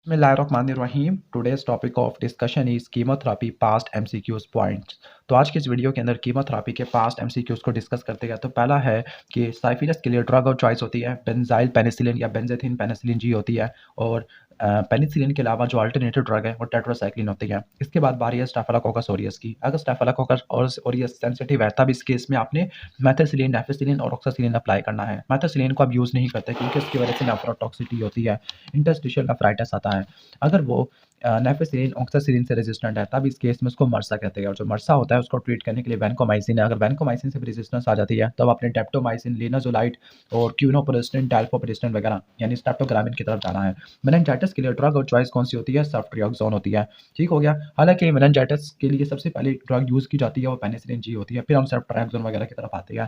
बिस्मिल्लाहिर्रहमानिर्रहीम। Today's topic of discussion is chemotherapy past MCQs points. तो आज की इस वीडियो के अंदर कीमोथेरेपी के पास्ट एमसीक्यूज को डिस्कस करते हैं। तो पहला है कि साइफिलिस के लिए ड्रग और चॉइस होती है बेंजाइल पेनिसिलिन या बेंजेथिन पेनिसिलिन जी होती है, और पेनिसिलिन के अलावा जो अल्टरनेटिव ड्रग है वो टेट्रासाइक्लिन होती है। इसके बाद बारी है स्टेफिलोकोकस ऑरियस की। अगर स्टेफिलोकोकस ऑरियस सेंसिटिव है तब इस केस में आपने मेथिसिलिन, नेफिसिलिन और ऑक्सासिलिन अप्लाई करना है। मेथिसिलिन को आप यूज़ नहीं करते क्योंकि इसकी वजह से नेफ्रोटॉक्सिटी होती है, इंटरस्टिशियल नेफ्राइटिस आता है। अगर वो नेफिसिलिन ऑक्सासिलिन से रेजिस्टेंट है तब इस केस में उसको मर्सा कहते हैं, और जो मर्सा होता है उसको ट्रीट करने के लिए वैनकोमाइसिन है। अगर वैनकोमाइसिन से भी रेजिस्टेंस आ जाती है तब आपने डेप्टोमाइसिन, लिनाजोलाइड और क्यूनोपोरिस्टिन, टाल्फोपिरिस्टिन वगैरह यानी स्ट्रेप्टोग्रामिन की तरफ जाना है। मेनिंजाइटिस के लिए ड्रग और चॉइस कौन सी होती है? सेफ्ट्रियाक्सोन होती है। ठीक हो गया। हालांकि मेनिंजाइटिस के लिए सबसे पहले ड्रग यूज़ की जाती है वो पेनिसिलिन जी होती है, फिर हम सेफ्ट्रियाक्सोन वगैरह की तरफ आते हैं।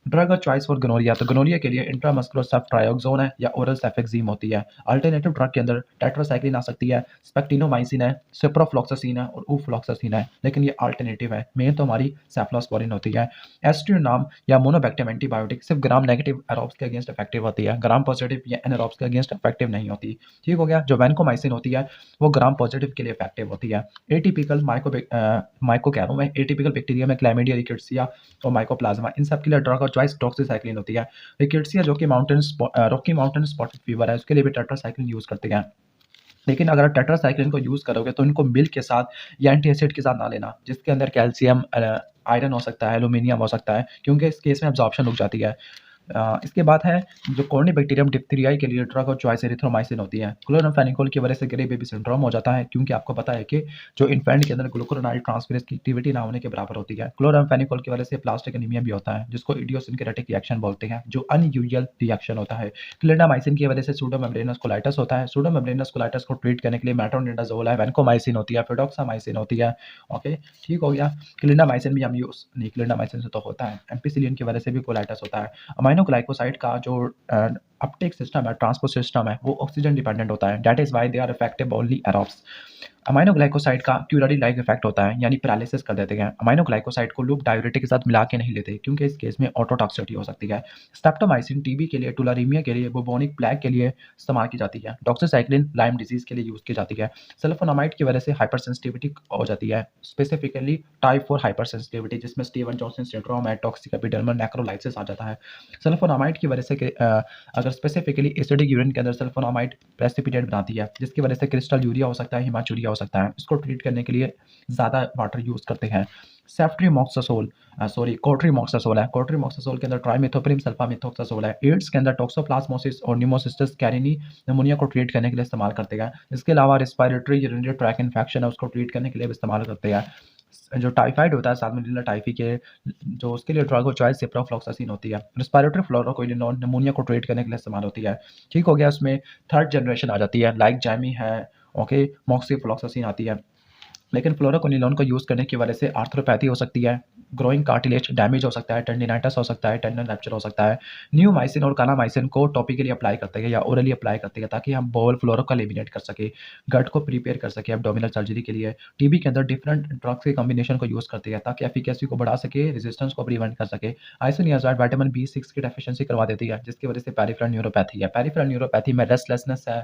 ड्रग और चॉइस फॉर गोनोरिया, तो गोनोरिया के लिए इंट्रामस्कुलर सेफ्ट्रियाक्सोन है या ओरल सेफेक्सिम होती है। अल्टरनेटिव ड्रग के अंदर टेट्रासाइक्लिन आ सकती है, स्पेक्टिनोमाइसिन है, सिप्रोफ्लॉक्सासिन है और ऊफ्लॉक्सासिन है, लेकिन ये अल्टरनेटिव है। मेन तो हमारी सेफ्लोस्पोरिन होती है। एस्ट्रियोनाम या मोनोबैक्टीरियम एंटीबायोटिक सिर्फ ग्राम नेगेटिव एरोब्स के अगेंस्ट इफेक्टिव होती है, ग्राम पॉजिटिव या एनारोब्स के अगेंस्ट इफेक्टिव नहीं होती। ठीक हो गया। जो वैनकोमाइसिन होती है वो ग्राम पॉजिटिव के लिए इफेक्टिव होती है। एटिपिकल माइकोकैरो में एटिपिकल बैक्टीरिया में क्लैमिडिया, रिकेट्सिया और माइकोप्लाज्मा, इन सब के लिए ड्रग और चॉइस डॉक्सीसाइक्लिन होती है। रिकेट्सिया जो कि रॉकी माउंटेन स्पॉटेड फीवर है उसके लिए भी टेट्रासाइक्लिन यूज करते हैं। लेकिन अगर आप टेट्रासाइक्लिन को यूज़ करोगे तो इनको मिल्क के साथ या एंटी एसिड के साथ ना लेना, जिसके अंदर कैल्शियम, आयरन हो सकता है, एल्यूमिनियम हो सकता है, क्योंकि इस केस में एब्जॉर्प्शन रुक जाती है। इसके बाद है जो कॉर्निबैक्टीरियम डिप्थीरियाई के लिए ड्रग और चॉइस एरिथ्रोमाइसिन होती है। क्लोरामफेनिकोल की वजह से ग्रे बेबी सिंड्रोम हो जाता है, क्योंकि आपको पता है कि जो इन्फेंट के अंदर ग्लूकुरोनाइड ट्रांसफेरेज की एक्टिविटी ना होने के बराबर होती है। क्लोरामफेनिकोल की वजह से प्लास्टिक एनीमिया भी होता है, जिसको इडियोसिंक्रेटिक रिएक्शन बोलते हैं, जो अनयूजुअल रिएक्शन होता है। क्लिंडामाइसिन की वजह से सूडोमेम्ब्रेनस कोलाइटिस होता है। सूडोमेम्ब्रेनस कोलाइटिस को ट्रीट करने के लिए मेट्रोनिडाजोल है, वैनकोमाइसिन होती है, फिडोक्सामाइसिन होती है। ओके, ठीक हो गया। क्लिंडामाइसिन भी हम यूज नहीं, क्लिंडामाइसिन से तो होता है। एम्पिसिलिन की वजह से भी कोलाइटिस होता है। अमाइनोग्लाइकोसाइड का जो अपटेक सिस्टम है, ट्रांसपोर्ट सिस्टम है, वो ऑक्सीजन डिपेंडेंट होता है। That is why they are effective only aerobes. Aminoglycoside का क्यूरारी लाइक इफेक्ट होता है, यानी पैरालिसिस कर देते हैं। अमाइनोग्लाइकोसाइड को लोग डायूरेटिक के साथ मिला के नहीं लेते, क्योंकि इस केस में ऑटोटॉक्सिसिटी हो सकती है। स्ट्रेप्टोमाइसिन टीबी के लिए, टुलारीमिया के लिए, बुबोनिक प्लेग के लिए इस्तेमाल की जाती है। डॉक्सीसाइक्लिन लाइम डिजीज के लिए यूज की जाती है। सल्फोनामाइड की वजह से हाइपर सेंसिटिविटी हो जाती है, स्पेसिफिकली टाइप 4 हाइपर सेंसिटिविटी, जिसमें स्टीवन जॉनसन सिंड्रोम है, टॉक्सिक एपिडर्मल नेक्रोलाइसिस आ जाता है। सल्फोनामाइड की वजह से अगर स्पेसिफिकली एसिडिक यूरिन के अंदर सल्फोनामाइड प्रेसिपिटेट बनाती है, जिसकी वजह से क्रिस्टल यूरिया हो सकता है, हिमाचूरिया हो सकता है। इसको ट्रीट करने के लिए ज़्यादा वाटर यूज़ करते हैं। सेफ्ट्रीमोक्सासोल, कोट्रीमोक्सासोल है। कोट्रीमोक्सासोल के अंदर ट्राइमेथोप्रिम सल्फामेथोक्सासोल है। एड्स के अंदर टोक्सोप्लाज्मोसिस और न्यूमोसिस्टिस कैरिनी निमोनिया को ट्रीट करने के लिए इस्तेमाल करते हैं। इसके अलावा रिस्पायरेटरी यूरिनरी ट्रैक इन्फेक्शन है, उसको ट्रीट करने के लिए भी इस्तेमाल करते हैं। जो टाइफाइड होता है, साल्मोनेला टाइफी के जो उसके लिए ड्रग और चॉइस सिप्रोफ्लॉक्सासिन होती है। रिस्पायरेटरी फ्लोरोक्विनोन निमोनिया को ट्रीट करने के लिए इस्तेमाल होती है। ठीक हो गया। उसमें थर्ड जनरेशन आ जाती है, लाइक जैमी है, ओके, मॉक्सीफ्लॉक्सासिन आती है। लेकिन फ्लोरोक्विनोन को यूज़ करने की वजह से आर्थ्रोपैथी हो सकती है, ग्रोइंग कार्टिलेज डैमेज हो सकता है, टेंडिनाइटिस हो सकता है, टेंडन रैप्चर हो सकता है। न्यूमाइसिन और कानामाइसिन को टॉपिकली अप्लाई करते हैं या ओरली अप्लाई करते हैं, ताकि हम बॉल फ्लोरो को एलिमिनेट कर सके, गट को प्रिपेयर कर सके एब्डोमिनल सर्जरी के लिए। टीबी के अंदर डिफरेंट ड्रग्स के कॉम्बिनेशन को यूज़ करते हैं ताकि एफिकेसी को बढ़ा सके, रेजिस्टेंस को प्रिवेंट कर सके। आइसोनियाजाइड विटामिन B6 की डेफिशिएंसी करवा देती है, जिसकी वजह से पेरिफेरल न्यूरोपैथी है। पेरिफेरल न्यूरोपैथी में रेस्टलेसनेस है,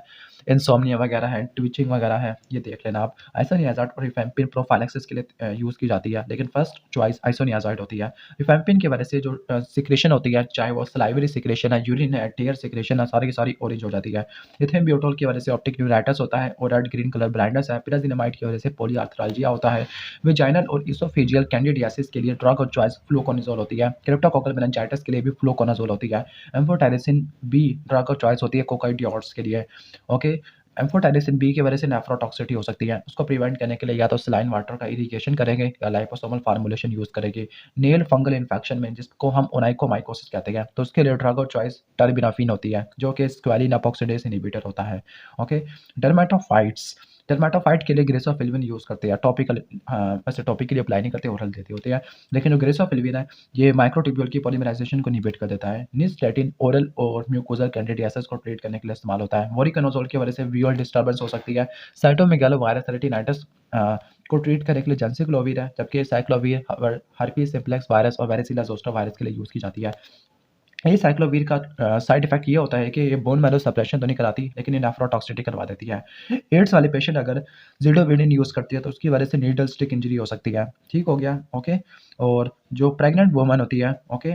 इंसोम्निया वगैरह है, ट्विचिंग वगैरह है, ये देख लेना आप। आइसोनियाजाइड और रिफेम्पिन प्रोफाइलैक्सिस के लिए यूज़ की जाती है, लेकिन फर्स्ट चॉइस आइसोनियाजाइड होती है। रिफेम्पिन की वजह से जो सिक्रेशन होती है, चाहे वो सलाइवरी सिक्रेशन है, यूरिन है, टीयर सिक्रेशन है, सारी की सारी ऑरेंज हो जाती है। इथेम्ब्यूटोल की वजह से ऑप्टिक न्यूराइटिस होता है और रेड ग्रीन कलर ब्लाइंडनेस है। पिराजिनामाइड की वजह से पॉलीआर्थराल्जिया होता है। वेजाइनल और इसोफेजियल कैंडिडियासिस के लिए ड्रग और चॉइस फ्लूकोनाजोल होती है। क्रिप्टोकोकल मेनिंजाइटिस के लिए भी फ्लूकोनाजोल होती है। एम्फोटेरिसिन बी ड्रग और चॉइस होती है कोकाइडियोट्स के लिए। ओके, एम्फोटेरिसिन बी की वजह से नेफ्रोटॉक्सिसिटी हो सकती है। उसको प्रिवेंट करने के लिए या तो सलाइन वाटर का इरिगेशन करेंगे या लाइपोसोमल फार्मूलेशन यूज़ करेंगे। नेल फंगल इन्फेक्शन में, जिसको हम ओनाइकोमाइकोसिस कहते हैं, तो उसके लिए ड्रग और चॉइस टर्बिनाफिन होती है, जो कि स्क्वेलिन एपॉक्सिडेज इनहिबिटर होता है। ओके, डर्मेटोफाइट्स, डर्मेटोफाइट के लिए ग्रेसोफिल्विन यूज़ करते हैं टॉपिकल। वैसे टॉपिक के लिए अप्लाई नहीं करते, ओरल देते होते हैं। लेकिन जो ग्रेसोफिल्विन है ये माइक्रोट्यूब्यूल की पॉलीमराइजेशन को इनहिबिट कर देता है। निस्टेटिन ओरल और म्यूकोजल कैंडिडियासिस को ट्रीट करने के लिए इस्तेमाल होता है। वोरिकोनोजोल की वजह से विजुअल डिस्टर्बेंस हो सकती है। साइटोमेगालोवायरस रेटिनाइटिस को ट्रीट करने के लिए जेंसिक्लोविर है, जबकि साइक्लोविर हर्पीस सिम्प्लेक्स वायरस और वेरिसिला जोस्टर वायरस के लिए यूज़ की जाती है। ये साइक्लोवीर का साइड इफ़ेक्ट ये होता है कि ये बोन मैरो सप्रेशन तो नहीं कराती, लेकिन ये नेफ्रोटॉक्सिसिटी करवा देती है। एड्स वाले पेशेंट अगर ज़िडोविडिन यूज़ करती है, तो उसकी वजह से नीडल स्टिक इंजरी हो सकती है। ठीक हो गया? ओके। और जो प्रेग्नेंट वुमन होती है, ओके,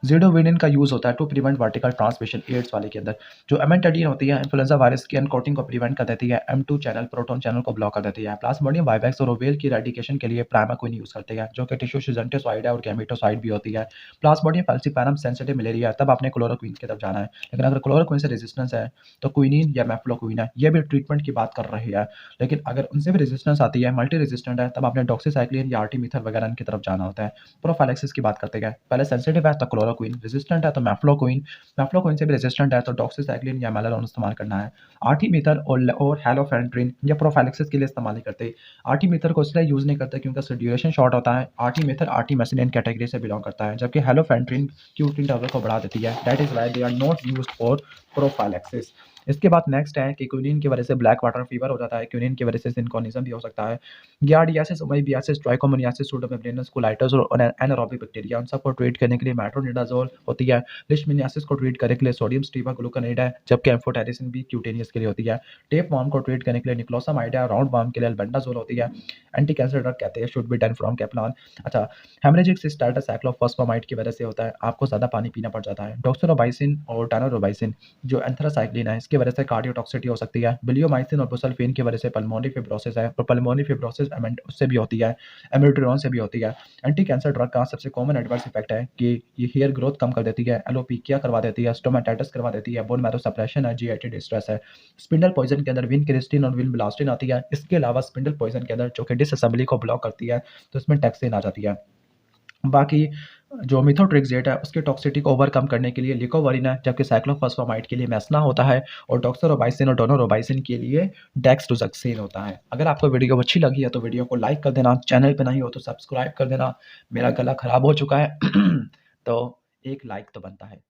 ज़िडोविडिन का यूज़ होता है to prevent vertical transmission AIDS वाले के अंदर। जो एमेंटाडिन होती है, इन्फ्लुएंजा वायरस की अनकोटिंग को प्रिवेंट कर देती है, M2 चैनल, प्रोटॉन चैनल को ब्लॉक कर देती है। प्लाज्मोडियम वाइवेक्स और ओवेल की रेडिकेशन के लिए प्राइमाक्विन यूज़ करते हैं, जो कि टिश्यू सिजेंटेसाइड है और गैमेटोसाइड भी होती है। प्लाज्मोडियम फैल्सिपारम सेंसिटिव मलेरिया, तब आपने क्लोरोक्वीन की तरफ जाना है। लेकिन अगर क्लोरोक्वीन से रेजिस्टेंस है, तो क्विनीन या मेफ्लोक्विन है, ये भी ट्रीटमेंट की बात कर रही है। लेकिन अगर उनसे भी रेजिस्टेंस आती है, मल्टी रेजिस्टेंट है, तब आपने डॉक्सीसाइक्लिन या आर्टिमीथर वगैरह इनकी तरफ जाना होता है। प्रोफाइलैक्सिस की बात करते हैं। पहले सेंसिटिव है तो क्लोरोक्वीन, रेजिस्टेंट है तो मेफ्लोक्विन, मेफ्लोक्विन से भी रेजिस्टेंट है तो डॉक्सीसाइक्लिन या मेलालोन इस्तेमाल करना है। आर्टिमीथर और हैलोफेंट्रिन या प्रोफाइलैक्सिस के लिए इस्तेमाल नहीं करते। आर्टिमीथर को इसलिए यूज़ नहीं करते क्योंकि उसका ड्यूरेशन शॉर्ट होता है। आर्टिमीथर आर्टिमेसिनिन कैटेगरी से बिलोंग करता है, जबकि हैलोफेंट्रिन क्यूटिन लेवल को बढ़ा देती है। That is why they are not used for prophylaxis. इसके बाद नेक्स्ट है कि क्विनिन की वजह से ब्लैक वाटर फीवर हो जाता है, क्विनिन की वजह से सिंकोनिज्म भी हो सकता है। गियार्डियासिस, अमीबियासिस, ट्राइकोमोनियासिस, सूडोमेम्ब्रेनस कोलाइटिस और एनारोबिक बैक्टीरिया, उन सबको ट्रीट करने के लिए मेट्रोनिडाज़ोल होती है। लिशमिनियासिस को ट्रीट करने के लिए सोडियम स्टीवाग्लूकोनाइड है, जबकि एम्फोटेरिसिन भी क्यूटेनियस के लिए होती है। टेप वर्म को ट्रीट करने के लिए निक्लोसामाइड है, राउंड वर्म के लिए अल्बेंडाजोल होती है। एंटी कैंसर ड्रग कहते हैं should be done from Kaplan. अच्छा, हेमरेजिक सिस्टाइटिस साइक्लोफॉस्फामाइड की वजह से होता है, आपको ज़्यादा पानी पीना पड़ जाता है। डॉक्सोरोबाइसिन और टानोरोबाइसिन जो एंथ्रासाइक्लिन है, इसकी वजह से कार्डियोटॉक्सिटी हो सकती है। बिलियोमाइसिन और बुसल्फेन की वजह से पल्मोनरी फिब्रोसिस है, पल्मोनरी फिब्रोसिस उससे भी होती है, एमिड्रिडोन से भी होती है। एंटी कैंसर ड्रग का सबसे कॉमन एडवर्स इफेक्ट है कि ये हेयर ग्रोथ कम कर देती है, एलोपेकिया करवा देती है, स्टोमेटाइटिस करवा देती है, बोन मैरो सप्रेशन है, जीआईटी डिस्ट्रेस है। स्पिंडल पॉइजन के अंदर विनक्रिस्टिन और विनब्लास्टिन आती है। इसके अलावा स्पिंडल पॉइजन के अंदर जो कि डिसअसेंबली को ब्लॉक करती है, तो इसमें टैक्सिन आ जाती है। बाकी जो मिथोट्रिक्सेट है, उसकी टॉक्सिसिटी को ओवरकम करने के लिए लिकोवरीन है, जबकि साइक्लोफॉस्फामाइड के लिए मेसना होता है और डॉक्सोरोबाइसिन और डोनोरोबाइसिन के लिए डेक्सडोजक्सिन होता है। अगर आपको वीडियो अच्छी लगी है तो वीडियो को लाइक कर देना, चैनल पे नहीं हो तो सब्सक्राइब कर देना। मेरा गला खराब हो चुका है तो एक लाइक तो बनता है।